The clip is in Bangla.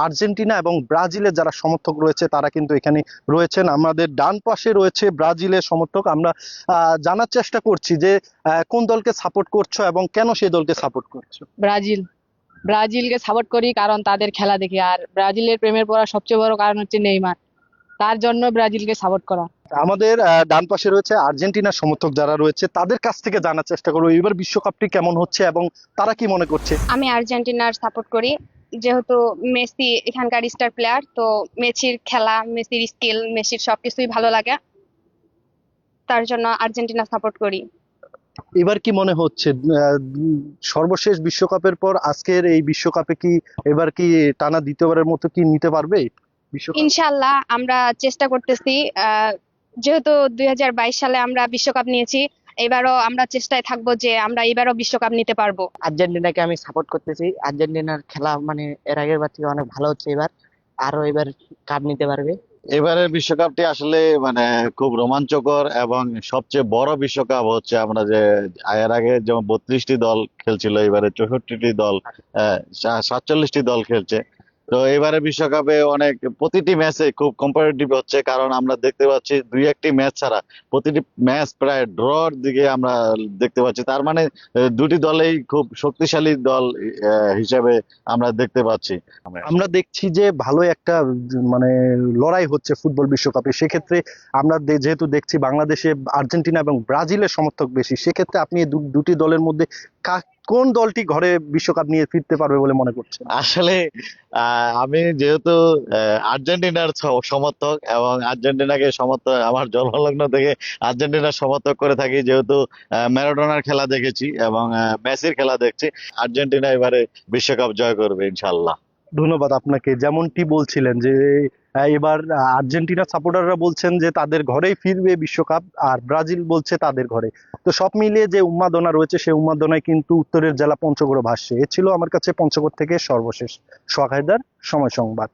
আর্জেন্টিনা এবং ব্রাজিলের যারা সমর্থক রয়েছে তারা কিন্তু এখানে রয়েছেন। আমাদের ডান পাশে রয়েছে ব্রাজিলের সমর্থক। আমরা জানার চেষ্টা করছি যে কোন দলকে সাপোর্ট করছো এবং কেন সেই দলকে সাপোর্ট করছো। ব্রাজিল। ব্রাজিলকে সাপোর্ট করি কারণ তাদের খেলা দেখি, আর ব্রাজিলের প্রেমের পড়া সবচেয়ে বড় কারণ হচ্ছে নেইমার। তার জন্য ব্রাজিলকে সাপোর্ট করা। আমাদের ডান পাশে রয়েছে আর্জেন্টিনার সমর্থক যারা রয়েছে, তাদের কাছ থেকে জানার চেষ্টা করবো এবার বিশ্বকাপটি কেমন হচ্ছে এবং তারা কি মনে করছে। আমি আর্জেন্টিনার সাপোর্ট করি, যেহেতু মেসি এখানকার স্টার প্লেয়ার। তো মেসির খেলা, মেসির স্কিল, মেসির সবকিছুই ভালো লাগে, তার জন্য আর্জেন্টিনা সাপোর্ট করি। এবার কি মনে হচ্ছে সর্বশেষ বিশ্বকাপের পর আজকের এই বিশ্বকাপে কি এবার কি টানা দ্বিতীয়বারের মতো কি নিতে পারবে বিশ্বকাপ? ইনশাআল্লাহ আমরা চেষ্টা করতেছি। যেহেতু 2022 সালে আমরা বিশ্বকাপ নিয়েছি, এবারও আমরা চেষ্টায় থাকবো যে আমরা এবারও বিশ্বকাপ নিতে পারবো। আর্জেন্টিনাকে আমি সাপোর্ট করতেছি। আর্জেন্টিনার খেলা মানে এর আগের বার থেকে অনেক ভালো হচ্ছে, এবার আরো এবার কাপ নিতে পারবে। এবারের বিশ্বকাপটি আসলে মানে খুব রোমাঞ্চকর এবং সবচেয়ে বড় বিশ্বকাপ হচ্ছে। আমরা যে এর আগে যেমন 32টি দল খেলছিল, এবারে 64টি দল, 47টি দল খেলছে। তো এবারে বিশ্বকাপে অনেক প্রতিটি ম্যাচে খুব কম্পারেটিভ হচ্ছে, কারণ আমরা দেখতে পাচ্ছি দুই একটি ম্যাচ ছাড়া প্রতিটি ম্যাচ প্রায় ড্রর দিকে আমরা দেখতে পাচ্ছি। তার মানে দুটি দলেই খুব শক্তিশালী দল হিসেবে আমরা দেখতে পাচ্ছি। আমরা দেখছি যে ভালো একটা মানে লড়াই হচ্ছে ফুটবল বিশ্বকাপে। সেক্ষেত্রে আমরা যেহেতু দেখছি বাংলাদেশে আর্জেন্টিনা এবং ব্রাজিলের সমর্থক বেশি, সেক্ষেত্রে আপনি এই দুটি দলের মধ্যে কোন দলটি ঘরে বিশ্বকাপ নিয়ে ফিরতে পারবে বলে মনে করছেন? আসলে আমি যেহেতু আর্জেন্টিনার সমর্থক এবং আর্জেন্টিনাকে সমর্থক, আমার জন্মলগ্ন থেকে আর্জেন্টিনার সমর্থক করে থাকি, যেহেতু ম্যারাডোনার খেলা দেখেছি এবং মেসির খেলা দেখছি। আর্জেন্টিনা এবারে বিশ্বকাপ জয় করবে ইনশাল্লাহ। ধন্যবাদ আপনাকে। যেমনটি বলছিলেন যে এবার আর্জেন্টিনা সাপোর্টাররা বলছেন যে তাদের ঘরেই ফিরবে বিশ্বকাপ, আর ব্রাজিল বলছে তাদের ঘরে। তো সব মিলিয়ে যে উন্মাদনা রয়েছে সেই উন্মাদনায় কিন্তু উত্তরের জেলা পঞ্চগড় ভাসছে। এ ছিল আমার কাছে পঞ্চগড় থেকে সর্বশেষ সোহাগ হায়দার, সময় সংবাদ।